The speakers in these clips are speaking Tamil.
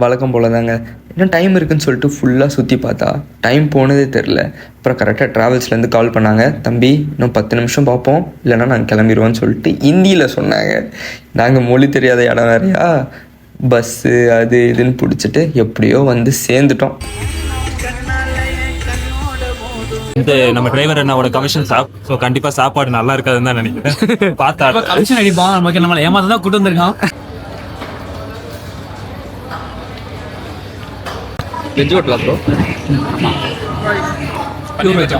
வழக்கம் போல் தாங்க. இன்னும் டைம் இருக்குதுன்னு சொல்லிட்டு ஃபுல்லாக சுற்றி பார்த்தா டைம் போனதே தெரில. அப்புறம் கரெக்டாக ட்ராவல்ஸ்லேருந்து கால் பண்ணாங்க, தம்பி இன்னும் 10 நிமிஷம் பார்ப்போம், இல்லைனா நாங்கள் கிளம்பிடுவோன்னு சொல்லிட்டு ஹிந்தியில் சொன்னாங்க. நாங்கள் மொழி தெரியாத இடம் வேறையா, பஸ்ஸு அது இதுன்னு பிடிச்சிட்டு எப்படியோ வந்து சேர்ந்துட்டோம். இந்த நம்ம டிரைவர் அண்ணாவோட கமிஷன் ஷாப். ஸோ கண்டிப்பாக சாப்பாடு நல்லா இருக்காதுன்னு தான் நினைக்கிறேன். பார்த்தா கமிஷன் அடிப்பான், நமக்கு நம்மளை ஏமாத்த தான் கூட்டு வந்திருக்கான். வெஜ் ஹோட்டலா ப்ரோ? பியூர் வெஜ்ஜா?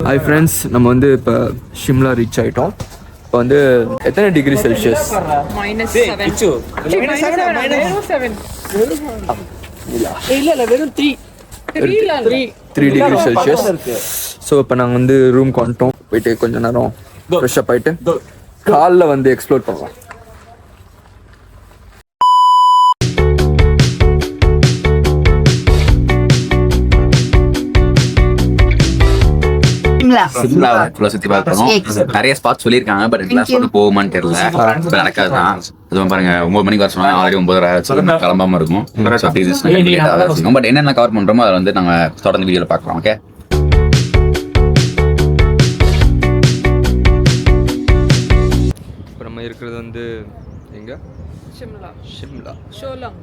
ஹாய் ஃப்ரெண்ட்ஸ், நம்ம வந்து இப்போ ஷிம்லா ரீச் ஆகிட்டோம். இப்போ வந்து எத்தனை degree Celsius? Three degree Celsius. So இப்போ நாங்கள் வந்து ரூம்க்கு வந்துட்டோம். போயிட்டு கொஞ்சம் நேரம் ஃப்ரெஷ்ஷப் ஆகிட்டு காலைல வந்து எக்ஸ்ப்ளோர் பண்ணலாம். சுத்தி பார்க்கணும். நிறைய ஸ்பாட் சொல்லியிருக்காங்க, பட் எல்லா போகுமான்னு தெரியல. நடக்காதுதான். பாருங்க 9 மணிக்கு வர சொன்னாங்க, ஆல்ரெடி 9:30 கிளம்பாம இருக்கும். பட் என்னென்ன கவர் பண்றோமோ அதை வந்து நாங்க தொடர்ந்து வீடியோல பாக்கலாம். ஓகே, இப்போ நம்ம இருக்கிறது வந்து எங்க? ஷிம்லா. ஷோலங்.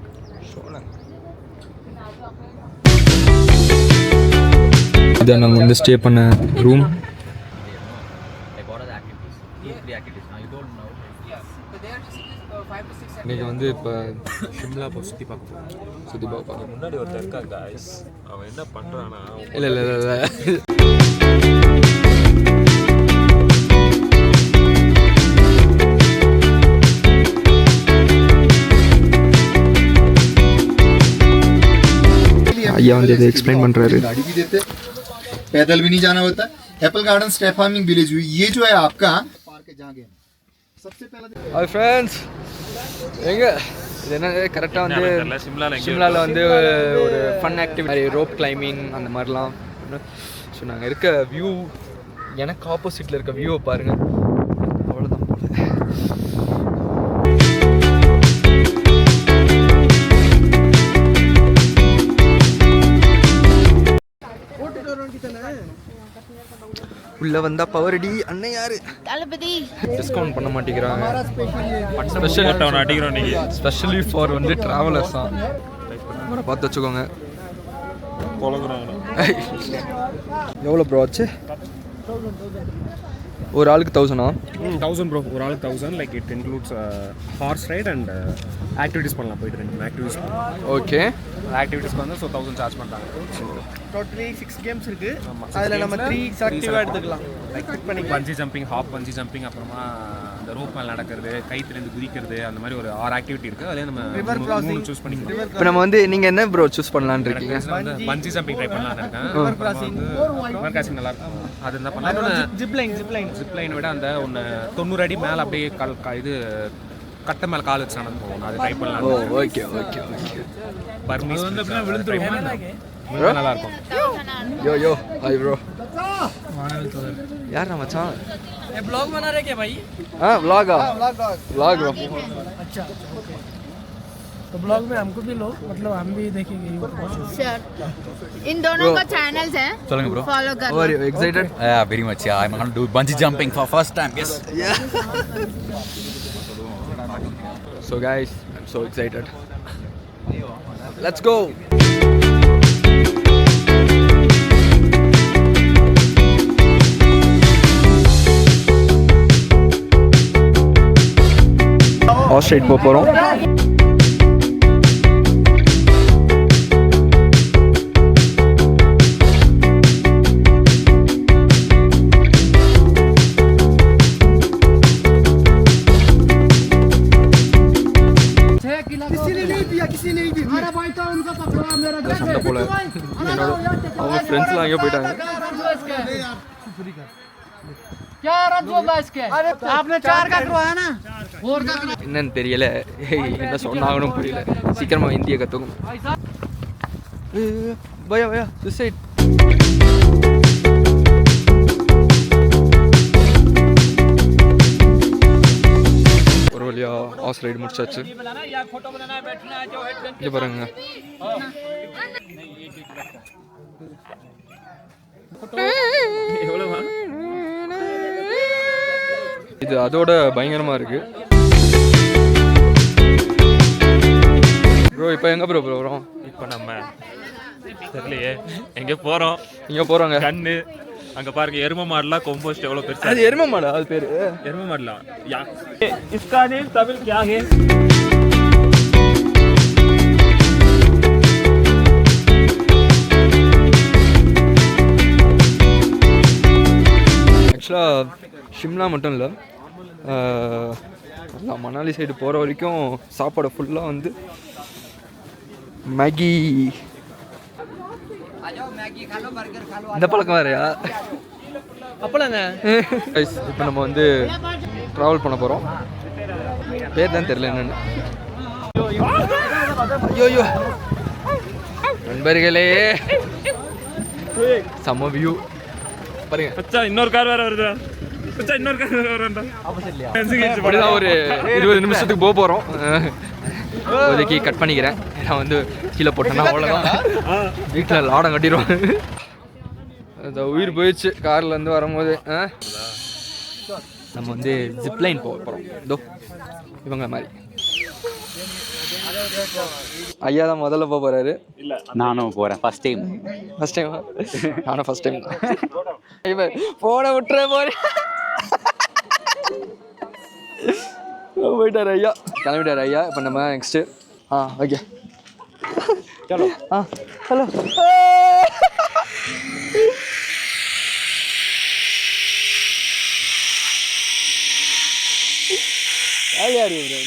இதான் நாங்கள் வந்து ஸ்டே பண்ண ரூம். இன்னைக்கு வந்து இப்போ ஷிம்லா சுற்றி பார்க்க முன்னாடி ஒருத்தர் இருக்கா காய்ஸ், அவன் என்ன பண்ணுறான்னா இல்லை ஐயா வந்து இதை எக்ஸ்பிளைன் பண்ணுறாரு. पैदल भी नहीं जाना होता. Apple garden step farming village हुई. ये जो है आपका पार्क है जहाँ गए सबसे पहला. ஹாய் ஃப்ரெண்ட்ஸ், எங்கே இது என்ன கரெக்டாக வந்து ஷிம்லாவில் வந்து ஒரு ஃபன் ஆக்டிவிட்டி, ரோப் கிளைம்பிங் அந்த மாதிரிலாம். ஸோ நாங்கள் இருக்க வியூ, எனக்கு ஆப்போசிட்டில் இருக்க வியூவை பாருங்கள். அவ்வளோதான் போல. உள்ள வந்தா பவர் அடி. அண்ணன் யாரு? தளபதி. டிஸ்கவுண்ட் பண்ண மாட்டேங்கிறாங்க. ஸ்பெஷல் அடிக்கிறோம் நீங்க, ஸ்பெஷலி ஃபார் வந்து டிராவலர்ஸ் தான். பார்த்து வச்சுக்கோங்க. எவ்வளோ ப்ரோ ஆச்சு? ஒரு ஆளுக்கு 1000 ப்ரோ. ஒரு ஆளுக்கு 1000. Like it includes horse ride and activities பண்ணலாம். போயிட்டு 2 ஆக்டிவிட்டிஸ். ஓகே, ஆக்டிவிட்டிஸ்க்கு வந்து 1000 சார்ஜ் பண்ணுறாங்க. टोटली 6 गेम्स இருக்கு. அதுல நம்ம 3 ஆக்டிவா எடுத்துக்கலாம். லைக் பிக் பண்ணி பஞ்சி ஜம்பிங், ஹாப் பஞ்சி ஜம்பிங், அப்புறமா அந்த ரோப் மேல நடக்கிறது, கைத்திலேருந்து குதிக்கிறது, அந்த மாதிரி ஒரு 6 ஆக்டிவிட்டி இருக்கு. அதுல நம்ம ரிவர் கிராசிங் சூஸ் பண்ணிக்கலாம். இப்போ நம்ம வந்து நீங்க என்ன ப்ரோ சூஸ் பண்ணலாம்னு இருக்கீங்க? பஞ்சி ஜம்பிங் ட்ரை பண்ணலாம்னு இருக்கேன். ரிவர் கிராசிங் நல்லா இருக்கும். அது என்ன பண்ணலாம், ஜிப் லைன் விட அந்த ஒன்னு 90 அடி மேல அப்படியே இது கட்ட மேல கால் வச்சு நடந்து போகும். அது ட்ரை பண்ணலாம். ஓ ஓகே. பர்மீஸ் வந்து அப்படியே விழுந்துருவோம். நல்லா இருக்கும். யோ हाय ब्रो. यार ना मचान ये ब्लॉग बना रहे क्या भाई? हां व्लॉग ब्रो. अच्छा, तो ब्लॉग में हमको भी लो, मतलब हम भी देखेंगे. श्योर. इन दोनों का चैनल्स हैं, சொல்லுங்க bro. फॉलो कर. Are you excited? Yeah, very much. Yeah, I'm going to do bungee jumping for first time. Yes. Yeah. So guys, I'm so excited. Let's go. ஆஸ்ட்ரேட் போகிறோம். சண்டை போல அவங்க ஃப்ரெண்ட்ஸ்லாம் அங்கே போயிட்டாங்க. क्या रद्द होगा इसके? आपने 4 का करवाया ना? என்னன்னு தெரியல, என்ன சொன்னாங்கன்னு புரியல. சீக்கிரமாக ஹிந்தியை கற்றுக்கணும். பயா பயா சுசைட். ஒரு வழியா ஹார்ஸ் ரைடு முடிச்சாச்சு. இங்கே பாருங்க, இது அதோட பயங்கரமா இருக்கு. ப்ரோ இப்போ எங்க ப்ரோ போகிறோம்? இப்போ நம்ம தெரியலையே எங்கே போகிறோம். இங்கே போகிறோங்க. கண்ணு அங்கே பாருங்க, எரும மாடலாம் கொம்போஸ்ட் எவ்வளோ பெருசா. அது எருமை மாடா? அது பேர் எரும மாடலாம். इसका नेम तमिल क्या है? ஆக்சுவலாக ஷிம்லா மட்டும் இல்லை, மணாலி சைடு போகிற வரைக்கும் சாப்பாடு ஃபுல்லாக வந்து மேகி. இந்த பழக்கம் வேறையா? அப்பலாங்க இப்போ நம்ம வந்து ட்ராவல் பண்ண போகிறோம். பேர் தான் தெரியல என்னென்னு. ஐயோ நண்பர்களே, செம்ம வியூ பாருங்க. अच्छा இன்னொரு கார் வேற வருது. अच्छा இன்னொரு கார் வேற வருது. அப்படிதான் ஒரு 20 நிமிஷத்துக்கு போக போகிறோம். இப்போதைக்கு கட் பண்ணிக்கிறேன். நான் வந்து கீழே போட்டேன்னா அவ்வளோதான், வீட்டில் லாடம் கட்டிடுவேன். அந்த உயிர் போயிடுச்சு கார்லேருந்து வரும்போது. நம்ம வந்து ஜிப்லைன் போக போகிறோம். இதோ இவங்க மாதிரி ஐயா தான் முதல்ல போக போகிறாரு. நானும் போறேன் ஃபர்ஸ்ட் டைம். First time? நானும் ஃபர்ஸ்ட் டைம் தான். இவன் போன விட்டுற போறேன். போயிட்டார் ஐயா, கிளம்பிட்டார் ஐயா. இப்போ நம்ம நெக்ஸ்ட்டு ஓகே ஹலோ ஹலோ ஜாலியாக இருக்கு.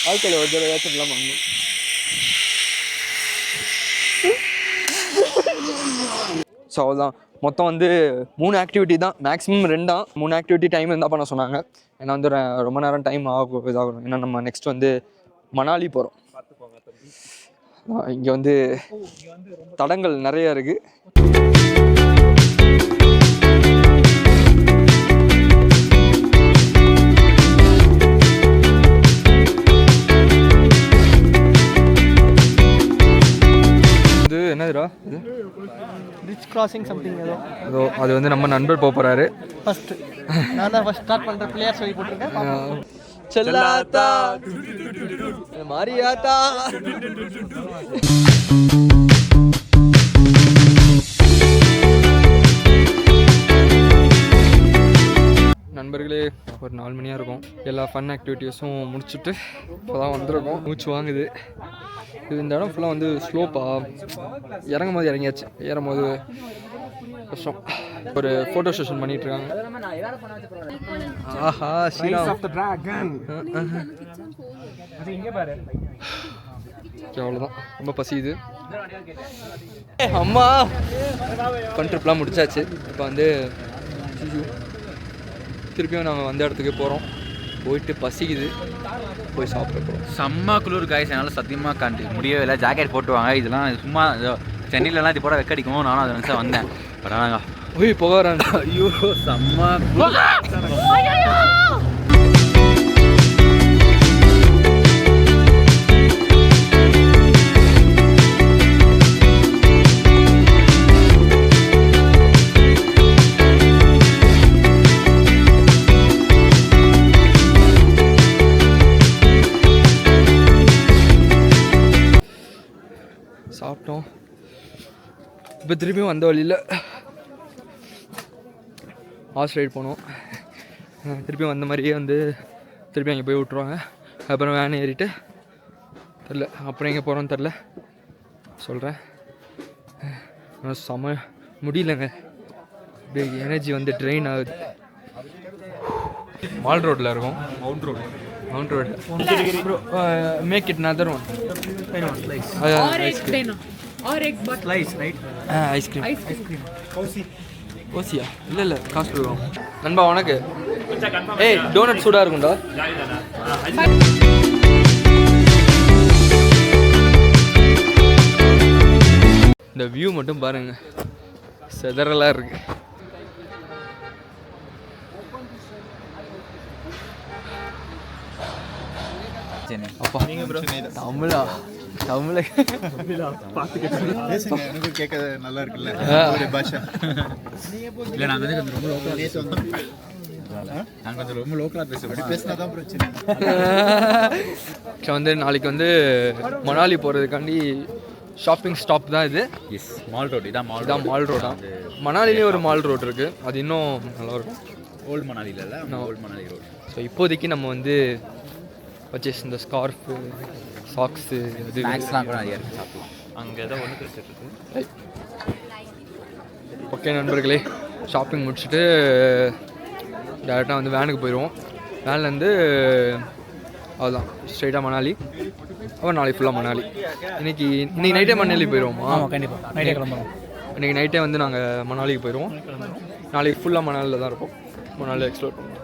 வாழ்க்கையில் ஒரு தடவை ஏதாச்சும் இல்லாமல் பண்ணணும். ஸோ அவ்வளோதான். மொத்தம் வந்து 3 ஆக்டிவிட்டி தான், மேக்ஸிமம் 2 தான். 3 ஆக்டிவிட்டி டைம் இருந்தால் பண்ண சொன்னாங்க. ஏன்னா வந்து ரொம்ப நேரம் டைம் இதாகும். ஏன்னா நம்ம நெக்ஸ்ட் வந்து மணாலி போகிறோம். இங்கே வந்து தடங்கள் நிறையா இருக்குது. இது என்னதுடா இது? ரிச் கிராசிங் சம்திங் ஏதோ. அதோ அது வந்து நம்ம நண்பர் போக போகிறாரு. ஃபர்ஸ்ட் நான் தான் ஃபர்ஸ்ட் ஸ்டார்ட் பண்ணுற பிளேயர் சொல்லி போட்டிருக்கேன். செல்லாத்தா மாரியாத்தா. நண்பர்களே, ஒரு 4 மணியாக இருக்கும். எல்லா ஃபன் ஆக்டிவிட்டீஸும் முடிச்சுட்டு இப்போ தான் வந்திருக்கோம். மூச்சு வாங்குது. இது இந்த இடம் ஃபுல்லாக வந்து ஸ்லோப்பாக இறங்கும் போது இறங்கியாச்சு, ஏறும் போது கஷ்டம். ஒரு ஃபோட்டோ செஷன் பண்ணிட்டு இருக்காங்க. ஆஹா ஸ்ரீராம். அவ்வளோதான், ரொம்ப பசியுது. அம்மா ஃபன் ட்ரிப்லாம் முடிச்சாச்சு. இப்போ வந்து திருப்பியும் நாங்கள் வந்த இடத்துக்கு போகிறோம். போயிட்டு பசிக்குது, போய் சாப்பிட போகிறோம். செம்ம குளிர் காய்ஸ், என்னால் சத்தியமாக முடியவே இல்லை. ஜாக்கெட் போட்டுவாங்க, இதெல்லாம் சும்மா சென்னையிலலாம் இது போட வெக்கடிக்கும். நானும் அதை நினச்சா வந்தேன். பட் ஆனால் ஓய் புகாராங்க. ஐயோ செம்ம சாப்பிட்டோம். இப்போ திருப்பியும் வந்த வழியில் ஹார்ஸ் ரைட் போனோம். திருப்பியும் வந்த மாதிரியே வந்து திருப்பி அங்கே போய் விட்ருவாங்க. அப்புறம் வேன் ஏறிட்டு தெரில அப்புறம் எங்கே போகிறோன்னு தெரில, சொல்கிறேன். செம முடியலங்க, எனர்ஜி வந்து ட்ரெயின் ஆகுது. மால் ரோட்டில் இருக்கும். Mount road bro. Make it another one. Ice cream. ஓசியா? இல்லை காசு கொடுக்கும். நண்பா உனக்கு पूछा कंफर्म ஏய் டோனட் சூடாக இருக்கும்டா. जारी दादा இந்த வியூ மட்டும் பாருங்க, செதறலாக இருக்கு. அப்பா தமிழா தமிழ எனக்கு கேட்க நல்லா இருக்குல்ல ஒரு பாஷா. இல்லை நாங்கள் வந்து ரொம்ப நாங்கள் ரொம்ப லோக்கலாக பேசுவோம். பேசினா தான் பிரச்சனை. வந்து நாளைக்கு வந்து மணாலி போகிறதுக்காண்டி ஷாப்பிங் ஸ்டாப் தான் இது. எஸ் மால் ரோடு இதான் மால் ரோடா. மணாலிலேயே ஒரு மால் ரோடு இருக்குது, அது இன்னும் நல்லாயிருக்கும். ஓல்டு மணாலியில் இல்லை, ஓல்டு மணாலி ரோடு. ஸோ இப்போதைக்கு நம்ம வந்து பர்ச்சேஸ் இந்த ஸ்கார்ஃபு, சாக்ஸு, இது ஸ்நாக்ஸ்லாம் கூட நிறைய இருக்குது, சாப்பிடலாம். அங்கே ஏதோ ஒன்று பேசிட்டு ஓகே நண்பர்களே, ஷாப்பிங் முடிச்சுட்டு டேரெக்டாக வந்து வேனுக்கு போயிடுவோம். வேன்லேருந்து அதுதான் ஸ்ட்ரெயிட்டாக மணாலி. அப்புறம் நாளைக்கு ஃபுல்லாக மணாலி. இன்றைக்கி நைட்டே மணாலி போயிடுவோமா? கண்டிப்பாக நைட்டே கிளம்புறோம். இன்றைக்கி நைட்டே வந்து நாங்கள் மணாலிக்கு போயிடுவோம். நாளைக்கு ஃபுல்லாக மணாலியில் தான் இருப்போம். மணாலி எக்ஸ்ப்ளோர் பண்ணுவோம்.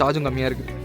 சார்ஜும் கம்மியாக இருக்குது.